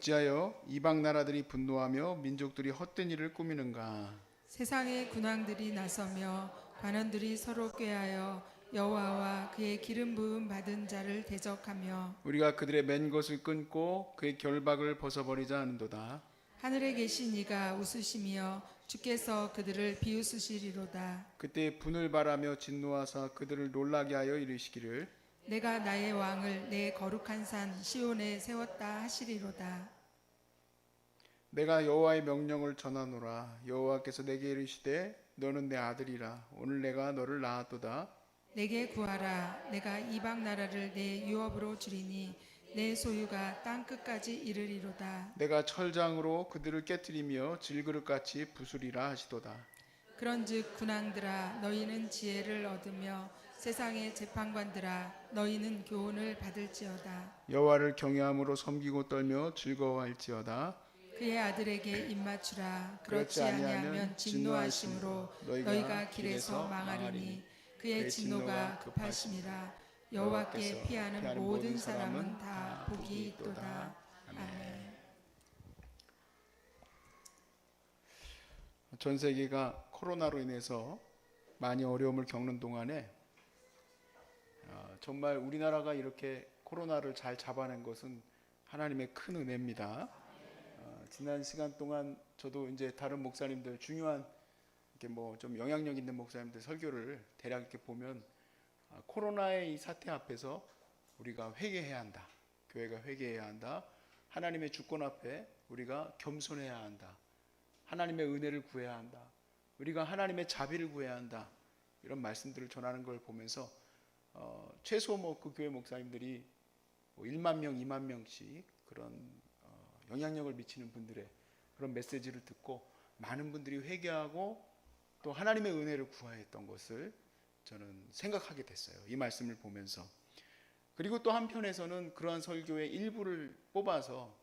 어찌하여 이방 나라들이 분노하며 민족들이 헛된 일을 꾸미는가? 세상의 군왕들이 나서며 관원들이 서로 꾀하여 여호와와 그의 기름 부음 받은 자를 대적하며 우리가 그들의 맨 것을 끊고 그의 결박을 벗어버리자 하는도다. 하늘에 계신 이가 웃으시며 주께서 그들을 비웃으시리로다. 그때 분을 바라며 진노하사 그들을 놀라게 하여 이르시기를 내가 나의 왕을 내 거룩한 산 시온에 세웠다 하시리로다. 내가 여호와의 명령을 전하노라. 여호와께서 내게 이르시되 너는 내 아들이라. 오늘 내가 너를 낳았도다. 내게 구하라. 내가 이방 나라를 내 유업으로 주리니 내 소유가 땅 끝까지 이르리로다. 내가 철장으로 그들을 깨뜨리며 질그릇같이 부수리라 하시도다. 그런즉 군왕들아 너희는 지혜를 얻으며 세상의 재판관들아 너희는 교훈을 받을지어다. 여호와를 경외함으로 섬기고 떨며 즐거워할지어다. 그의 아들에게 입맞추라. 그렇지 그렇지 아니하면 아니하면 진노하심으로 너희가 길에서 망하리니 그의 진노가 급하심이라. 여호와께 피하는 모든 사람은 다 복이 있도다. 아멘. 전 세계가 코로나로 인해서 많이 어려움을 겪는 동안에 정말 우리나라가 이렇게 코로나를 잘 잡아낸 것은 하나님의 큰 은혜입니다. 지난 시간 동안 저도 이제 다른 목사님들 중요한 이렇게 뭐 좀 영향력 있는 목사님들 설교를 대략 이렇게 보면 코로나의 이 사태 앞에서 우리가 회개해야 한다. 교회가 회개해야 한다. 하나님의 주권 앞에 우리가 겸손해야 한다. 하나님의 은혜를 구해야 한다. 우리가 하나님의 자비를 구해야 한다. 이런 말씀들을 전하는 걸 보면서 최소 뭐 그 교회 목사님들이 뭐 1만 명, 2만 명씩 그런 영향력을 미치는 분들의 그런 메시지를 듣고 많은 분들이 회개하고 또 하나님의 은혜를 구하였던 것을 저는 생각하게 됐어요. 이 말씀을 보면서. 그리고 또 한편에서는 그러한 설교의 일부를 뽑아서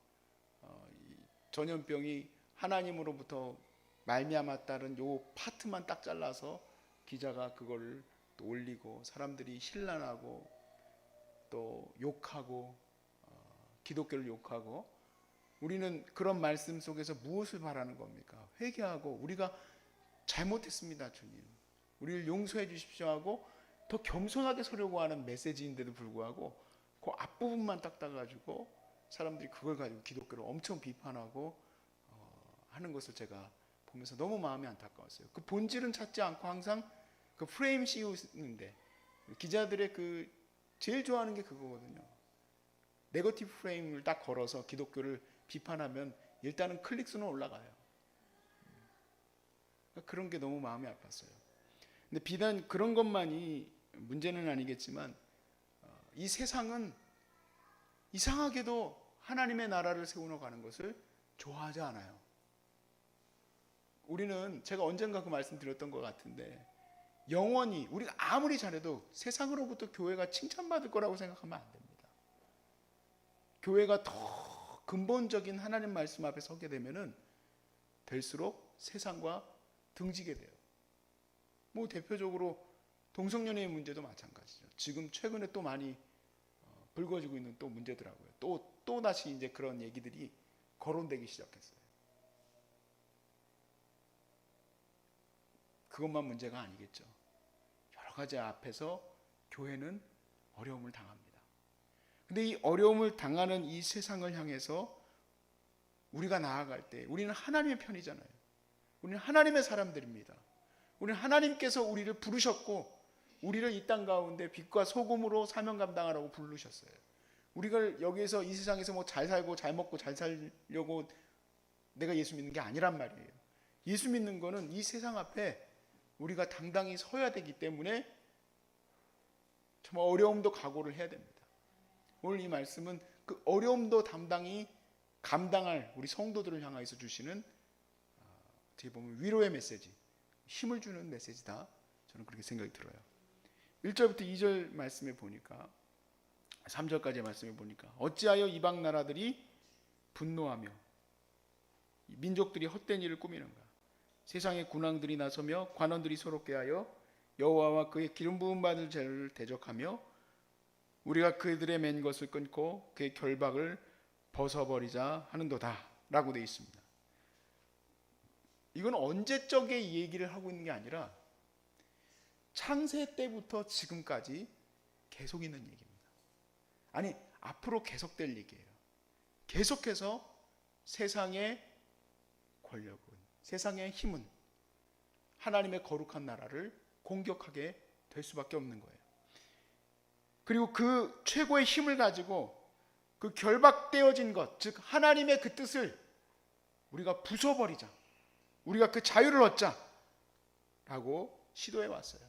이 전염병이 하나님으로부터 말미암았다는 요 파트만 딱 잘라서 기자가 그걸 또 올리고 사람들이 신란하고 또 욕하고 기독교를 욕하고 우리는 그런 말씀 속에서 무엇을 바라는 겁니까? 회개하고 우리가 잘못했습니다, 주님. 우리를 용서해 주십시오 하고 더 겸손하게 서려고 하는 메시지인데도 불구하고 그 앞부분만 딱 따가지고 사람들이 그걸 가지고 기독교를 엄청 비판하고 하는 것을 제가 보면서 너무 마음이 안타까웠어요. 그 본질은 찾지 않고 항상 그 프레임 씌우는데 기자들의 그 제일 좋아하는 게 그거거든요. 네거티브 프레임을 딱 걸어서 기독교를 비판하면 일단은 클릭수는 올라가요. 그러니까 그런 게 너무 마음이 아팠어요. 근데 비단 그런 것만이 문제는 아니겠지만 이 세상은 이상하게도 하나님의 나라를 세우러 가는 것을 좋아하지 않아요. 우리는 제가 언젠가 그 말씀 드렸던 것 같은데 영원히 우리가 아무리 잘해도 세상으로부터 교회가 칭찬받을 거라고 생각하면 안 됩니다. 교회가 더 근본적인 하나님 말씀 앞에 서게 되면은 될수록 세상과 등지게 돼요. 뭐 대표적으로 동성연애의 문제도 마찬가지죠. 지금 최근에 또 많이 불거지고 있는 또 문제더라고요. 또 다시 이제 그런 얘기들이 거론되기 시작했어요. 그것만 문제가 아니겠죠. 여러 가지 앞에서 교회는 어려움을 당합니다. 근데 이 어려움을 당하는 이 세상을 향해서 우리가 나아갈 때 우리는 하나님의 편이잖아요. 우리는 하나님의 사람들입니다. 우리는 하나님께서 우리를 부르셨고 우리를 이 땅 가운데 빛과 소금으로 사명 감당하라고 부르셨어요. 우리가 여기에서 이 세상에서 뭐 잘 살고 잘 먹고 잘 살려고 내가 예수 믿는 게 아니란 말이에요. 예수 믿는 거는 이 세상 앞에 우리가 당당히 서야 되기 때문에 정말 어려움도 각오를 해야 됩니다. 오늘 이 말씀은 그 어려움도 담당히 감당할 우리 성도들을 향해서 주시는 어떻게 보면 위로의 메시지, 힘을 주는 메시지다. 저는 그렇게 생각이 들어요. 1절부터 2절 말씀에 보니까 3절까지의 말씀에 보니까 어찌하여 이방 나라들이 분노하며 민족들이 헛된 일을 꾸미는가? 세상의 군왕들이 나서며 관원들이 서로 꾀하여 여호와와 그의 기름 부음 받을 자를 대적하며 우리가 그들의 맨 것을 끊고 그의 결박을 벗어버리자 하는도다 라고 되어 있습니다. 이건 언제적의 이 얘기를 하고 있는 게 아니라 창세 때부터 지금까지 계속 있는 얘기입니다. 아니, 앞으로 계속될 얘기예요. 계속해서 세상의 권력은, 세상의 힘은 하나님의 거룩한 나라를 공격하게 될 수밖에 없는 거예요. 그리고 그 최고의 힘을 가지고 그 결박되어진 것, 즉 하나님의 그 뜻을 우리가 부숴버리자, 우리가 그 자유를 얻자 라고 시도해 왔어요.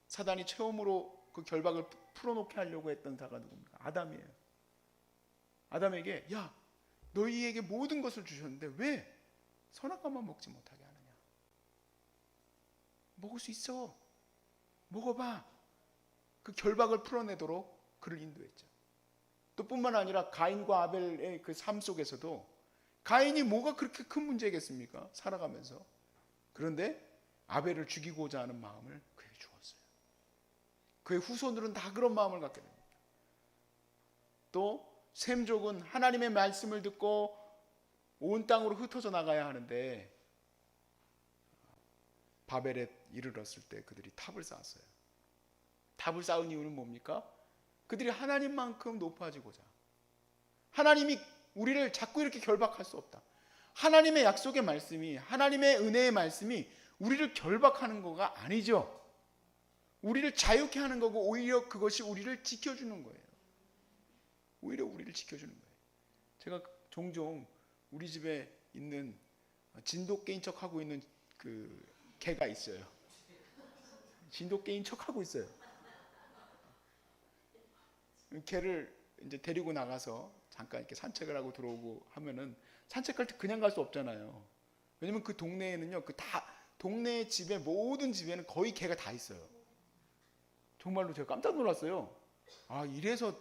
사단이 처음으로 그 결박을 풀어놓게 하려고 했던 자가 누굽니까? 아담이에요. 아담에게 야, 너희에게 모든 것을 주셨는데 왜 선악과만 먹지 못하게 하느냐? 먹을 수 있어. 먹어봐. 그 결박을 풀어내도록 그를 인도했죠. 또 뿐만 아니라 가인과 아벨의 그 삶 속에서도 가인이 뭐가 그렇게 큰 문제겠습니까? 살아가면서. 그런데 아벨을 죽이고자 하는 마음을 그에게 주었어요. 그의 후손들은 다 그런 마음을 갖게 됩니다. 또 셈족은 하나님의 말씀을 듣고 온 땅으로 흩어져 나가야 하는데 바벨에 이르렀을 때 그들이 탑을 쌓았어요. 탑을 쌓은 이유는 뭡니까? 그들이 하나님만큼 높아지고자. 하나님이 우리를 자꾸 이렇게 결박할 수 없다. 하나님의 약속의 말씀이, 하나님의 은혜의 말씀이 우리를 결박하는 거가 아니죠. 우리를 자유케 하는 거고 오히려 그것이 우리를 지켜주는 거예요. 오히려 우리를 지켜주는 거예요. 제가 종종 우리 집에 있는 진돗개인 척하고 있는 그 개가 있어요. 진돗개인 척하고 있어요. 개를 이제 데리고 나가서 잠깐 이렇게 산책을 하고 들어오고 하면은 산책할 때 그냥 갈 수 없잖아요. 왜냐면 그 동네에는요, 그 다 동네 집에 모든 집에는 거의 개가 다 있어요. 정말로 제가 깜짝 놀랐어요. 아, 이래서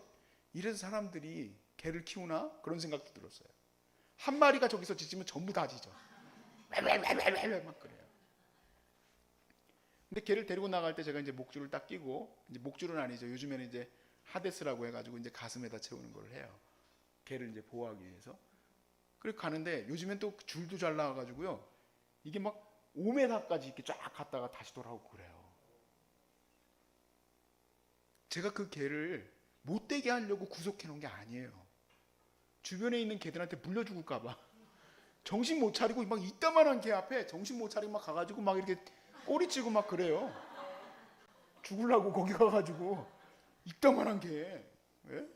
사람들이 개를 키우나? 그런 생각도 들었어요. 한 마리가 저기서 짖으면 전부 다 짖어. 막 그래요. 근데 개를 데리고 나갈 때 제가 이제 목줄을 딱 끼고, 이제 목줄은 아니죠. 요즘에는 이제 하데스라고 해가지고 이제 가슴에다 채우는 걸 해요. 개를 이제 보호하기 위해서. 그리고 가는데 요즘엔 또 줄도 잘 나와가지고요. 이게 막 5m까지 이렇게 쫙 갔다가 다시 돌아오고 그래요. 제가 그 개를 못 되게 하려고 구속해 놓은 게 아니에요. 주변에 있는 개들한테 물려 죽을까봐. 정신 못 차리고 막 이따만한 개 앞에 정신 못 차리고 막 가가지고 막 이렇게 꼬리치고 막 그래요. 죽으려고 거기 가가지고 이따만한 개. 예?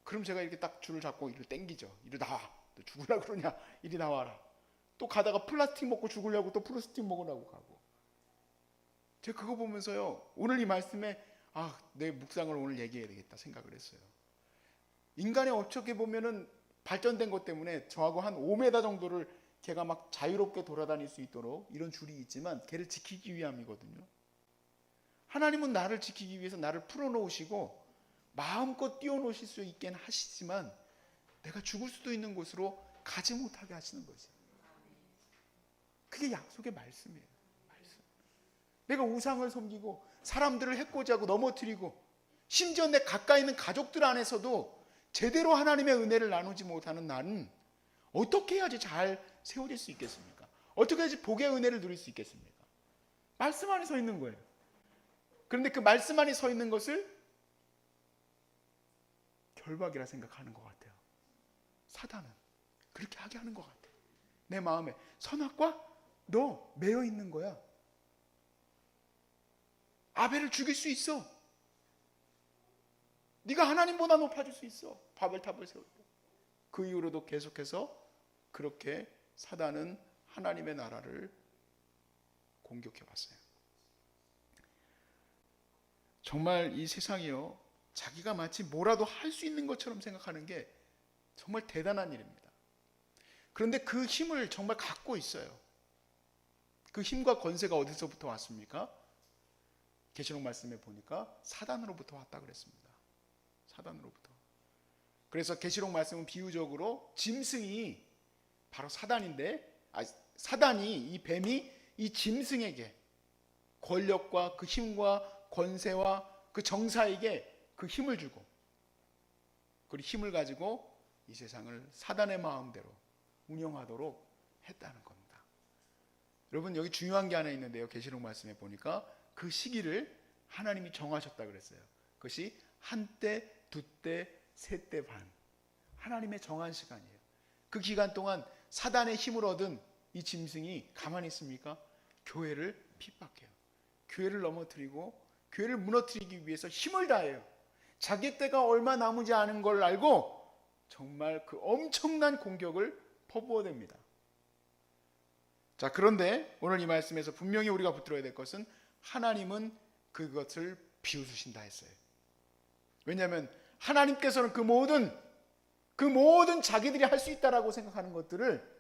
그럼 제가 이렇게 딱 줄을 잡고 이를 땡기죠. 이리 나와. 너 죽으려고 그러냐? 이리 나와라. 또 가다가 플라스틱 먹고 죽으려고 또 플라스틱 먹으려고 가고. 제가 그거 보면서요. 오늘 이 말씀에 내 묵상을 오늘 얘기해야 되겠다 생각을 했어요. 인간의 어떻게 보면은 발전된 것 때문에 저하고 한 5m 정도를 걔가 막 자유롭게 돌아다닐 수 있도록 이런 줄이 있지만 걔를 지키기 위함이거든요. 하나님은 나를 지키기 위해서 나를 풀어놓으시고 마음껏 띄워놓으실 수 있게 하시지만 내가 죽을 수도 있는 곳으로 가지 못하게 하시는 거지. 그게 약속의 말씀이에요. 말씀. 내가 우상을 섬기고 사람들을 해코지하고 넘어뜨리고 심지어 내 가까이 있는 가족들 안에서도 제대로 하나님의 은혜를 나누지 못하는 나는 어떻게 해야지 잘 세워질 수 있겠습니까? 어떻게 해야지 복의 은혜를 누릴 수 있겠습니까? 말씀 안에 서 있는 거예요. 그런데 그 말씀 안에 서 있는 것을 결박이라 생각하는 것 같아요. 사단은 그렇게 하게 하는 것 같아요. 내 마음에 선악과 너 매여 있는 거야. 아벨을 죽일 수 있어. 네가 하나님보다 높아질 수 있어. 바벨탑을 세울 때. 그 이후로도 계속해서 그렇게 사단은 하나님의 나라를 공격해 왔어요. 정말 이 세상이요, 자기가 마치 뭐라도 할 수 있는 것처럼 생각하는 게 정말 대단한 일입니다. 그런데 그 힘을 정말 갖고 있어요. 그 힘과 권세가 어디서부터 왔습니까? 계시록 말씀에 보니까 사단으로부터 왔다 그랬습니다. 사단으로부터. 그래서 계시록 말씀은 비유적으로 짐승이 바로 사단인데, 사단이, 이 뱀이 이 짐승에게 권력과 그 힘과 권세와 그 정사에게 그 힘을 주고 그리고 힘을 가지고 이 세상을 사단의 마음대로 운영하도록 했다는 겁니다. 여러분, 여기 중요한 게 하나 있는데요. 계시록 말씀에 보니까 그 시기를 하나님이 정하셨다 그랬어요. 그것이 한때, 두때, 세때 반. 하나님의 정한 시간이에요. 그 기간 동안 사단의 힘을 얻은 이 짐승이 가만히 있습니까? 교회를 핍박해요. 교회를 넘어뜨리고 교회를 무너뜨리기 위해서 힘을 다해요. 자기 때가 얼마 남지 않은 걸 알고 정말 그 엄청난 공격을 퍼부어댑니다. 자, 그런데 오늘 이 말씀에서 분명히 우리가 붙들어야 될 것은 하나님은 그것을 비웃으신다 했어요. 왜냐하면 하나님께서는 그 모든 자기들이 할 수 있다라고 생각하는 것들을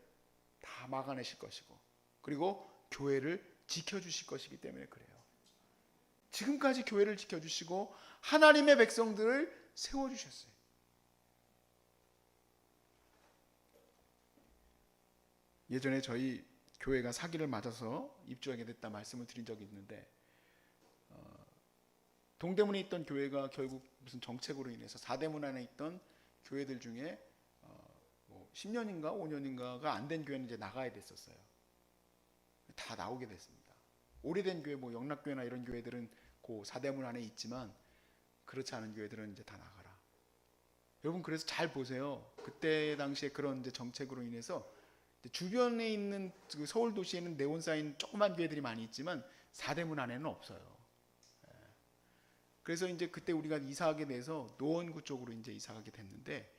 다 막아내실 것이고, 그리고 교회를 지켜주실 것이기 때문에 그래요. 지금까지 교회를 지켜주시고 하나님의 백성들을 세워주셨어요. 예전에 저희 교회가 사기를 맞아서 입주하게 됐다 말씀을 드린 적이 있는데, 동대문에 있던 교회가 결국 무슨 정책으로 인해서 4대문 안에 있던 교회들 중에 10년인가 5년인가가 안 된 교회는 이제 나가야 됐었어요. 다 나오게 됐습니다. 오래된 교회, 영락교회나 이런 교회들은 그 4대문 안에 있지만 그렇지 않은 교회들은 이제 다 나가라. 여러분, 그래서 잘 보세요. 그때 당시에 그런 이제 정책으로 인해서 주변에 있는 그 서울 도시에는 네온 사인 조그만 교회들이 많이 있지만 4대문 안에는 없어요. 그래서 이제 그때 우리가 이사하게 돼서 노원구 쪽으로 이제 이사하게 됐는데,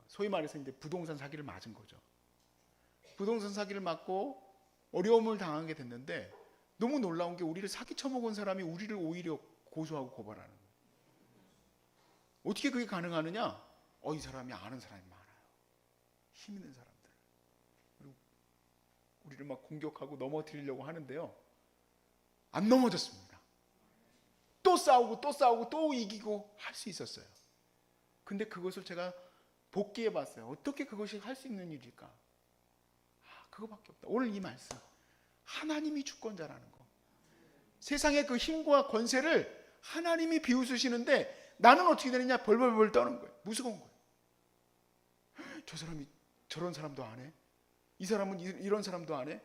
소위 말해서 이제 부동산 사기를 맞은 거죠. 부동산 사기를 맞고 어려움을 당하게 됐는데, 너무 놀라운 게 우리를 사기 쳐먹은 사람이 우리를 오히려 고소하고 고발하는 거예요. 어떻게 그게 가능하느냐? 이 사람이 아는 사람이 많아요. 힘 있는 사람들. 그리고 우리를 막 공격하고 넘어뜨리려고 하는데요, 안 넘어졌습니다. 또 싸우고 또 이기고 할 수 있었어요. 근데 그것을 제가 복기해 봤어요. 어떻게 그것이 할 수 있는 일일까? 그거밖에 없다. 오늘 이 말씀, 하나님이 주권자라는 거. 세상의 그 힘과 권세를 하나님이 비웃으시는데 나는 어떻게 되느냐? 벌벌벌 떠는 거예요. 무서운 거예요. 저 사람이 저런 사람도 안 해? 이 사람은 이런 사람도 안 해?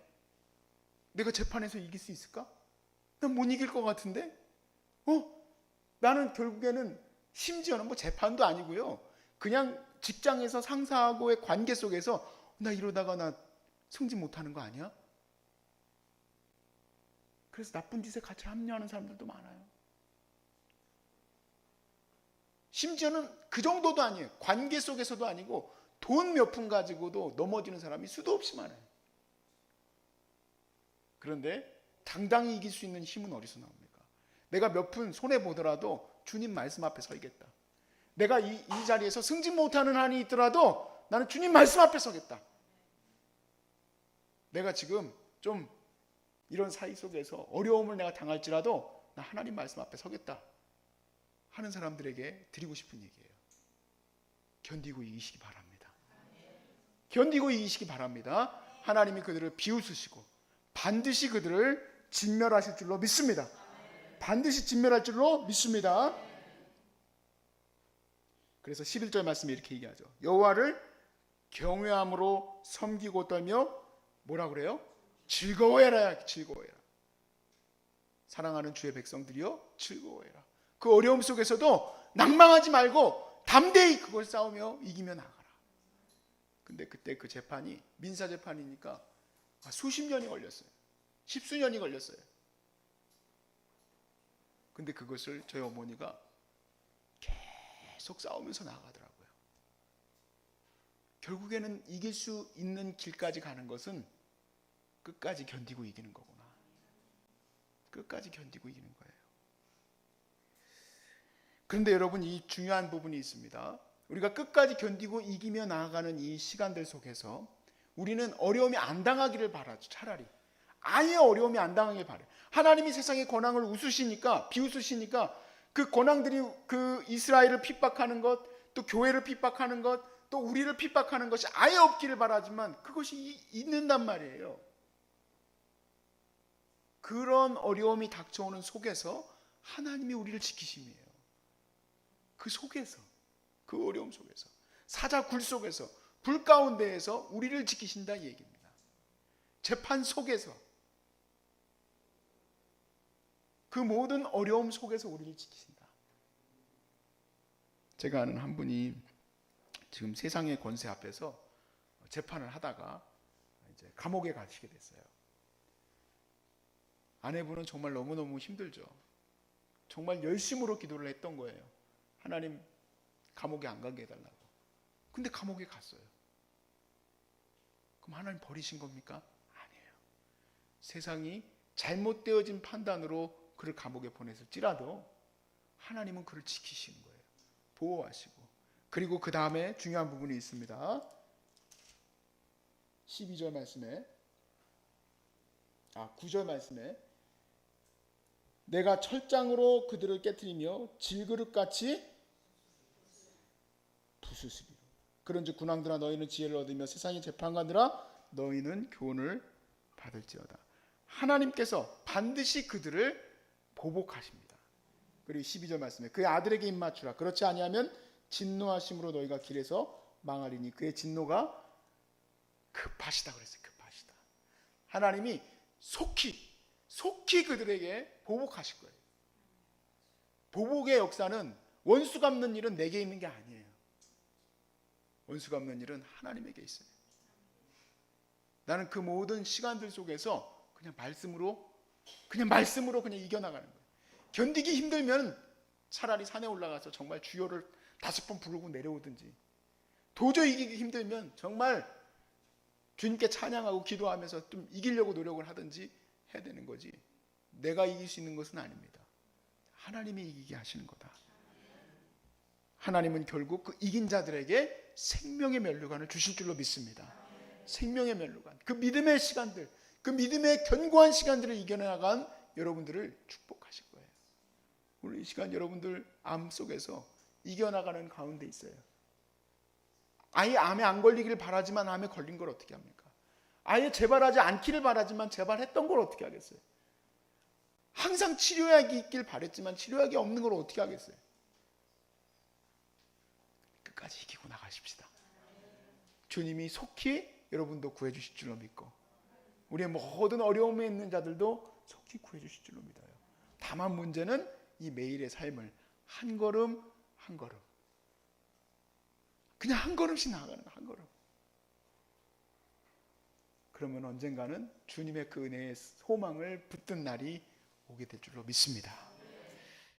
내가 재판에서 이길 수 있을까? 난 못 이길 것 같은데? 나는 결국에는 심지어는 재판도 아니고요, 그냥 직장에서 상사하고의 관계 속에서 나 이러다가 나 승진 못하는 거 아니야? 그래서 나쁜 짓에 같이 합류하는 사람들도 많아요. 심지어는 그 정도도 아니에요. 관계 속에서도 아니고 돈 몇 푼 가지고도 넘어지는 사람이 수도 없이 많아요. 그런데 당당히 이길 수 있는 힘은 어디서 나옵니까? 내가 몇 푼 손해보더라도 주님 말씀 앞에 서겠다. 내가 이 자리에서 승진 못하는 한이 있더라도 나는 주님 말씀 앞에 서겠다. 내가 지금 좀 이런 사이 속에서 어려움을 내가 당할지라도 나 하나님 말씀 앞에 서겠다 하는 사람들에게 드리고 싶은 얘기예요. 견디고 이기시기 바랍니다. 견디고 이기시기 바랍니다. 하나님이 그들을 비웃으시고 반드시 그들을 진멸하실 줄로 믿습니다. 반드시 진멸할 줄로 믿습니다. 그래서 11절 말씀에 이렇게 얘기하죠. 여호와를 경외함으로 섬기고 떨며 뭐라 그래요? 즐거워해라. 즐거워해라. 사랑하는 주의 백성들이여 즐거워해라. 그 어려움 속에서도 낭망하지 말고 담대히 그걸 싸우며 이기며 나가라. 근데 그때 그 재판이 민사재판이니까 수십 년이 걸렸어요. 십수년이 걸렸어요. 근데 그것을 저희 어머니가 계속 싸우면서 나가더라고요. 결국에는 이길 수 있는 길까지 가는 것은 끝까지 견디고 이기는 거구나. 끝까지 견디고 이기는 거예요. 그런데 여러분, 이 중요한 부분이 있습니다. 우리가 끝까지 견디고 이기며 나아가는 이 시간들 속에서 우리는 어려움이 안 당하기를 바라죠. 차라리 아예 어려움이 안 당하길 바라요. 하나님이 세상의 권황을 웃으시니까, 비웃으시니까 그 권황들이 그 이스라엘을 핍박하는 것, 또 교회를 핍박하는 것, 또 우리를 핍박하는 것이 아예 없기를 바라지만 그것이 있는단 말이에요. 그런 어려움이 닥쳐오는 속에서 하나님이 우리를 지키심이에요. 그 속에서 그 어려움 속에서, 사자굴 속에서, 불 가운데에서 우리를 지키신다 이 얘기입니다. 재판 속에서, 그 모든 어려움 속에서 우리를 지키신다. 제가 아는 한 분이 지금 세상의 권세 앞에서 재판을 하다가 이제 감옥에 가시게 됐어요. 아내분은 정말 너무너무 힘들죠. 정말 열심으로 기도를 했던 거예요. 하나님, 감옥에 안 가게 해달라고. 근데 감옥에 갔어요. 그럼 하나님 버리신 겁니까? 아니에요. 세상이 잘못되어진 판단으로 그를 감옥에 보냈을지라도 하나님은 그를 지키시는 거예요. 보호하시고. 그리고 그 다음에 중요한 부분이 있습니다. 12절 말씀에 9절 말씀에 내가 철장으로 그들을 깨트리며 질그릇같이 부수시리라. 그런즉 군왕들아 너희는 지혜를 얻으며 세상의 재판관들아 너희는 교훈을 받을지어다. 하나님께서 반드시 그들을 보복하십니다. 그리고 12절 말씀에 그의 아들에게 입맞추라. 그렇지 아니하면 진노하심으로 너희가 길에서 망하리니 그의 진노가 급하시다 그랬어요. 급하시다. 하나님이 속히 그들에게 보복하실 거예요. 보복의 역사는 원수 갚는 일은 내게 있는 게 아니에요. 원수 갚는 일은 하나님에게 있어요. 나는 그 모든 시간들 속에서 그냥 말씀으로 그냥 이겨나가는 거예요. 견디기 힘들면 차라리 산에 올라가서 정말 주여를 5번 부르고 내려오든지, 도저히 이기기 힘들면 정말 주님께 찬양하고 기도하면서 좀 이기려고 노력을 하든지 해야 되는 거지, 내가 이길 수 있는 것은 아닙니다. 하나님이 이기게 하시는 거다. 하나님은 결국 그 이긴 자들에게 생명의 면류관을 주실 줄로 믿습니다. 생명의 면류관, 그 믿음의 시간들, 그 믿음의 견고한 시간들을 이겨나간 여러분들을 축복하실 거예요. 오늘 이 시간 여러분들 암 속에서 이겨나가는 가운데 있어요. 아예 암에 안 걸리기를 바라지만 암에 걸린 걸 어떻게 합니까? 아예 재발하지 않기를 바라지만 재발했던 걸 어떻게 하겠어요? 항상 치료약이 있길 바랬지만 치료약이 없는 걸 어떻게 하겠어요? 끝까지 이기고 나가십시다. 주님이 속히 여러분도 구해주실 줄로 믿고, 우리의 모든 어려움에 있는 자들도 속히 구해주실 줄로 믿어요. 다만 문제는 이 매일의 삶을 한 걸음 한 걸음, 그냥 한 걸음씩 나아가는 거, 한 걸음. 그러면 언젠가는 주님의 그 은혜의 소망을 붙든 날이 오게 될 줄로 믿습니다.